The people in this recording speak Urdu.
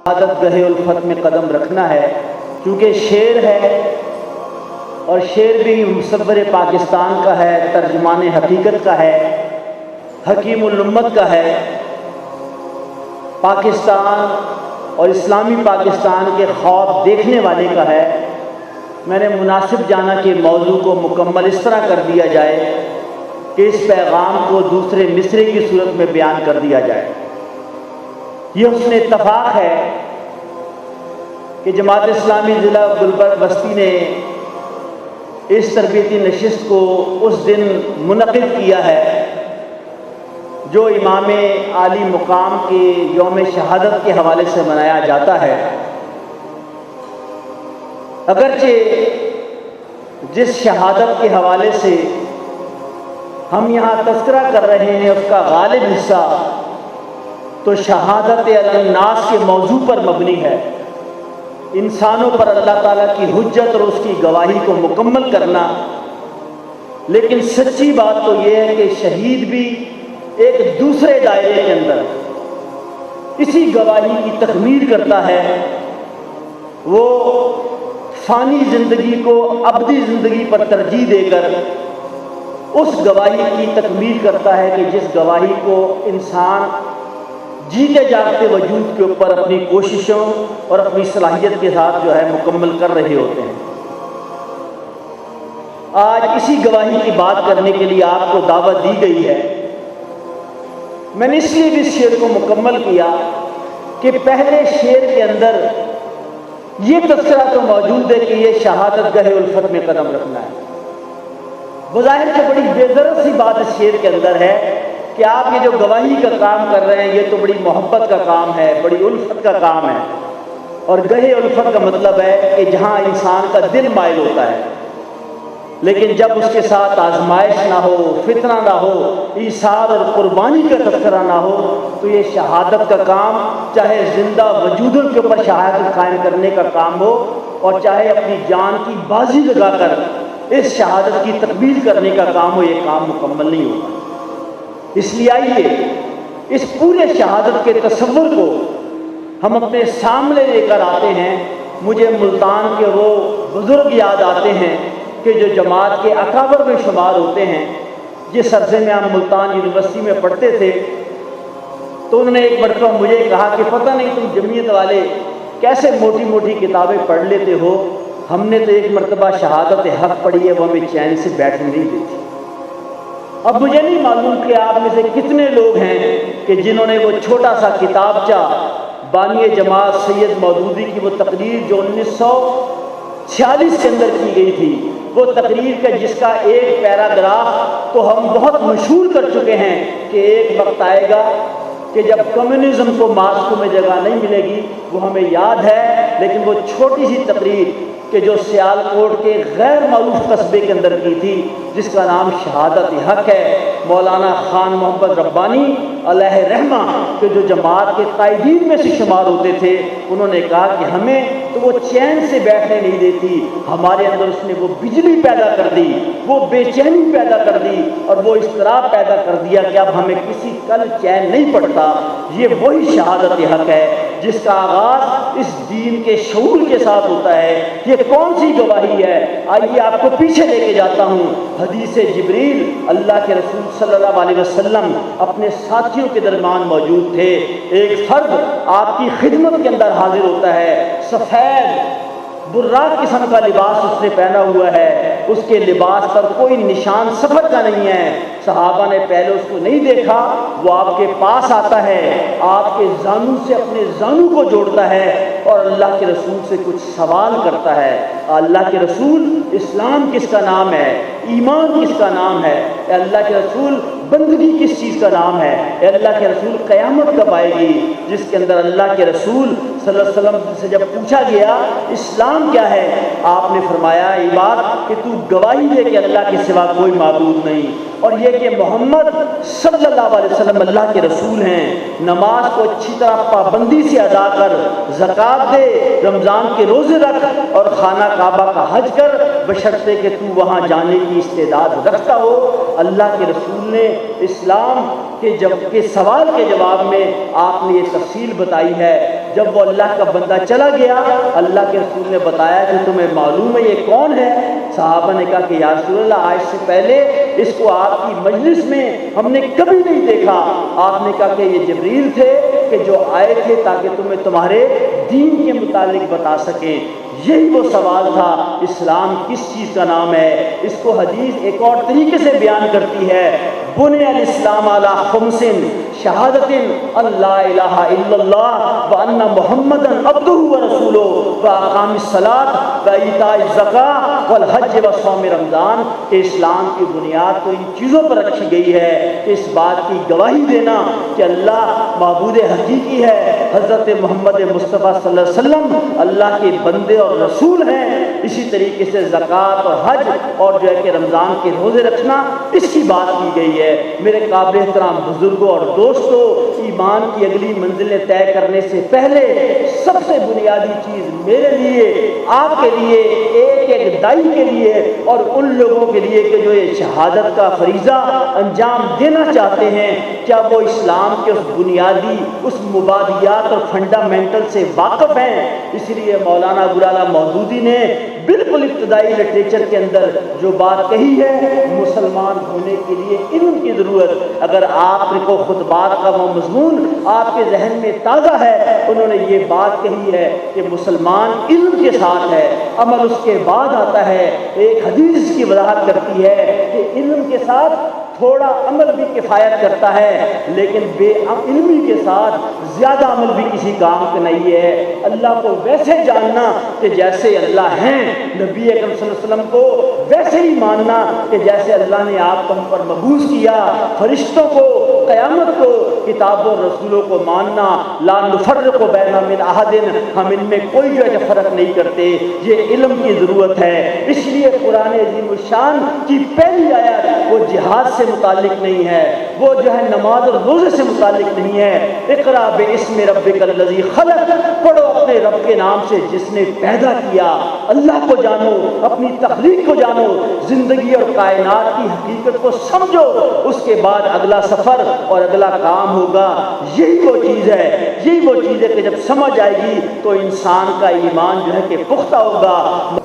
شہادت گہے الفت میں قدم رکھنا ہے، کیونکہ شعر ہے اور شعر بھی مصور پاکستان کا ہے، ترجمان حقیقت کا ہے، حکیم الامت کا ہے، پاکستان اور اسلامی پاکستان کے خواب دیکھنے والے کا ہے۔ میں نے مناسب جانا کہ موضوع کو مکمل اس طرح کر دیا جائے کہ اس پیغام کو دوسرے مصرے کی صورت میں بیان کر دیا جائے۔ یہ حسن اتفاق ہے کہ جماعت اسلامی ضلع گلبرگ بستی نے اس تربیتی نشست کو اس دن منعقد کیا ہے جو امام عالی مقام کے یوم شہادت کے حوالے سے منایا جاتا ہے۔ اگرچہ جس شہادت کے حوالے سے ہم یہاں تذکرہ کر رہے ہیں اس کا غالب حصہ تو شہادت علی الناس کے موضوع پر مبنی ہے، انسانوں پر اللہ تعالیٰ کی حجت اور اس کی گواہی کو مکمل کرنا۔ لیکن سچی بات تو یہ ہے کہ شہید بھی ایک دوسرے دائرے کے اندر اسی گواہی کی تکمیل کرتا ہے، وہ فانی زندگی کو ابدی زندگی پر ترجیح دے کر اس گواہی کی تکمیل کرتا ہے کہ جس گواہی کو انسان جیتے جاگتے وجود کے اوپر اپنی کوششوں اور اپنی صلاحیت کے ساتھ مکمل کر رہے ہوتے ہیں۔ آج اسی گواہی کی بات کرنے کے لیے آپ کو دعوت دی گئی ہے۔ میں نے اس لیے بھی اس شعر کو مکمل کیا کہ پہلے شعر کے اندر یہ تذکرہ تو موجود ہے کہ یہ شہادت گہے الفت میں قدم رکھنا ہے۔ بظاہر سے بڑی بے ضرورت سی بات اس شعر کے اندر ہے کہ آپ یہ جو گواہی کا کام کر رہے ہیں یہ تو بڑی محبت کا کام ہے، بڑی الفت کا کام ہے، اور گہے الفت کا مطلب ہے کہ جہاں انسان کا دل مائل ہوتا ہے، لیکن جب اس کے ساتھ آزمائش نہ ہو، فتنہ نہ ہو، ایثار اور قربانی کا تذکرہ نہ ہو، تو یہ شہادت کا کام چاہے زندہ وجودوں کے اوپر شہادت قائم کرنے کا کام ہو اور چاہے اپنی جان کی بازی لگا کر اس شہادت کی تکمیل کرنے کا کام ہو، یہ کام مکمل نہیں ہوتا۔ اس لیے آئیے اس پورے شہادت کے تصور کو ہم اپنے سامنے لے کر آتے ہیں۔ مجھے ملتان کے وہ بزرگ یاد آتے ہیں کہ جو جماعت کے اکابر میں شمار ہوتے ہیں۔ جس عرصے میں ہم ملتان یونیورسٹی میں پڑھتے تھے تو انہوں نے ایک مرتبہ مجھے کہا کہ پتہ نہیں تم جمعیت والے کیسے موٹی موٹی کتابیں پڑھ لیتے ہو، ہم نے تو ایک مرتبہ شہادت حق پڑھی ہے، وہ ہمیں چین سے بیٹھنے نہیں دیتی۔ اب مجھے نہیں معلوم کہ آپ میں سے کتنے لوگ ہیں کہ جنہوں نے وہ چھوٹا سا کتابچہ بانی جماعت سید مودودی کی وہ تقریر جو 1946 کے اندر کی گئی تھی، وہ تقریر کا جس کا ایک پیراگراف تو ہم بہت مشہور کر چکے ہیں کہ ایک وقت آئے گا کہ جب کمیونزم کو ماسکو میں جگہ نہیں ملے گی، وہ ہمیں یاد ہے۔ لیکن وہ چھوٹی سی تقریر کہ جو سیالکوٹ کے غیر معروف قصبے کے اندر کی تھی، جس کا نام شہادت حق ہے، مولانا خان محمد ربانی علیہ رحمہ کہ جو جماعت کے قائدین میں سے شمار ہوتے تھے، انہوں نے کہا کہ ہمیں تو وہ چین سے بیٹھنے نہیں دیتی، ہمارے اندر اس نے وہ بجلی پیدا کر دی، وہ بے چینی پیدا کر دی اور وہ اضطراب پیدا کر دیا کہ اب ہمیں کسی کل چین نہیں پڑتا۔ یہ وہی شہادت حق ہے جس کا آغاز اس دین کے شعور کے ساتھ ہوتا ہے۔ یہ کون سی گواہی ہے؟ آئیے آپ کو پیچھے لے کے جاتا ہوں۔ حدیث جبریل، اللہ کے رسول صلی اللہ علیہ وسلم اپنے ساتھیوں کے درمیان موجود تھے۔ ایک فرد آپ کی خدمت کے اندر حاضر ہوتا ہے، سفید براق قسم کا لباس اس نے پہنا ہوا ہے، اس کے لباس پر کوئی نشان سفر کا نہیں ہے۔ صحابہ نے پہلے اس کو نہیں دیکھا، وہ آپ کے پاس آتا ہے، آپ کے زانو سے اپنے زانو کو جوڑتا ہے اور اللہ کے رسول سے کچھ سوال کرتا ہے۔ اللہ کے رسول، اسلام کس کا نام ہے؟ ایمان کس کا نام ہے؟ اے اللہ کے رسول، بندگی کس چیز کا نام ہے؟ اے اللہ کے رسول، قیامت کب آئے گی؟ جس کے اندر اللہ کے رسول صلی اللہ علیہ وسلم سے جب پوچھا گیا اسلام کیا ہے، آپ نے فرمایا یہ بات کہ تو گواہی دے کہ اللہ کے سوا کوئی معبود نہیں، اور یہ کہ محمد صلی اللہ علیہ وسلم اللہ کے رسول ہیں، نماز کو اچھی طرح پابندی سے ادا کر، زکوٰۃ دے، رمضان کے روزے رکھ اور خانہ کعبہ کا حج کر، بشرطے کہ تو وہاں جانے کی استعداد رکھتا ہو۔ اللہ کے رسول نے اسلام کے سوال کے جواب میں آپ نے یہ تفصیل بتائی ہے جب وہ اللہ کا بندہ چلا گیا اللہ کے رسول نے بتایا کہ تمہیں معلوم ہے یہ کون ہے؟ صحابہ نے کہا کہ یا رسول اللہ آج سے پہلے اس کو آپ کی مجلس میں ہم نے کبھی نہیں دیکھا۔ آپ نے کہا کہ یہ جبریل تھے کہ جو آئے تھے تاکہ تمہیں تمہارے دین کے متعلق بتا سکیں۔ یہی وہ سوال تھا، اسلام کس چیز کا نام ہے؟ اس کو حدیث ایک اور طریقے سے بیان کرتی ہے، بنی الاسلام علی خمس شہادت اللہ الہ الا اللہ وان محمدا عبدہ ورسولہ واقام الصلاۃ وایتاء الزکاۃ والحج وصوم رمضان، کہ اسلام کی بنیاد تو ان چیزوں پر رکھی گئی ہے کہ اس بات کی گواہی دینا کہ اللہ معبود حقیقی ہے، حضرت محمد مصطفیٰ صلی اللہ علیہ وسلم اللہ کے بندے اور رسول ہیں، اسی طریقے سے زکوٰۃ اور حج اور جو ہے کہ رمضان کے روزے رکھنا اس کی بات کی گئی ہے۔ میرے قابل احترام بزرگوں اور دوستوں، ایمان کی اگلی منزلیں طے کرنے سے پہلے سب سے بنیادی چیز میرے لیے، آپ کے لیے، ایک ایک دائی کے لیے اور ان لوگوں کے لیے کہ جو یہ شہادت کا فریضہ انجام دینا چاہتے ہیں، کیا وہ اسلام کے اس بنیادی، اس مبادیات اور فنڈامنٹل سے واقف ہیں؟ اس لیے مولانا ابوالعلا مودودی نے بالکل ابتدائی لٹریچر کے اندر جو بات کہی ہے، مسلمان ہونے کے لیے علم کی ضرورت، اگر آپ کو خطبات کا وہ مضمون آپ کے ذہن میں تازہ ہے، انہوں نے یہ بات کہی ہے کہ مسلمان علم کے ساتھ ہے، عمل اس کے بعد آتا ہے۔ ایک حدیث کی وضاحت کرتی ہے کہ علم کے ساتھ تھوڑا عمل بھی کفایت کرتا ہے، لیکن بے علمی کے ساتھ زیادہ عمل بھی کسی کام کا نہیں ہے۔ اللہ کو ویسے جاننا کہ جیسے اللہ ہیں، نبی اکرم صلی اللہ علیہ وسلم کو ویسے ہی ماننا کہ جیسے اللہ نے آپ کو ہم پر مبعوث کیا، فرشتوں کو، قیامت کو، کتابوں اور رسولوں کو ماننا، لا نفرق بین من احد، ہم ان میں کوئی جو ہے فرق نہیں کرتے، یہ علم کی ضرورت ہے۔ اس لیے قرآن عظیم الشان کی پہلی آیت وہ جہاد سے متعلق نہیں ہے، وہ جو ہے نماز اور روزے سے متعلق نہیں ہے۔ اقرأ باسم ربک الذی خلق، پڑھو اپنے رب کے نام سے جس نے پیدا کیا۔ اللہ کو جانو، اپنی تخلیق کو جانو، زندگی اور کائنات کی حقیقت کو سمجھو، اس کے بعد اگلا سفر اور اگلا کام ہوگا۔ یہی وہ چیز ہے، یہی وہ چیز ہے کہ جب سمجھ آئے گی تو انسان کا ایمان جو ہے کہ پختہ ہوگا۔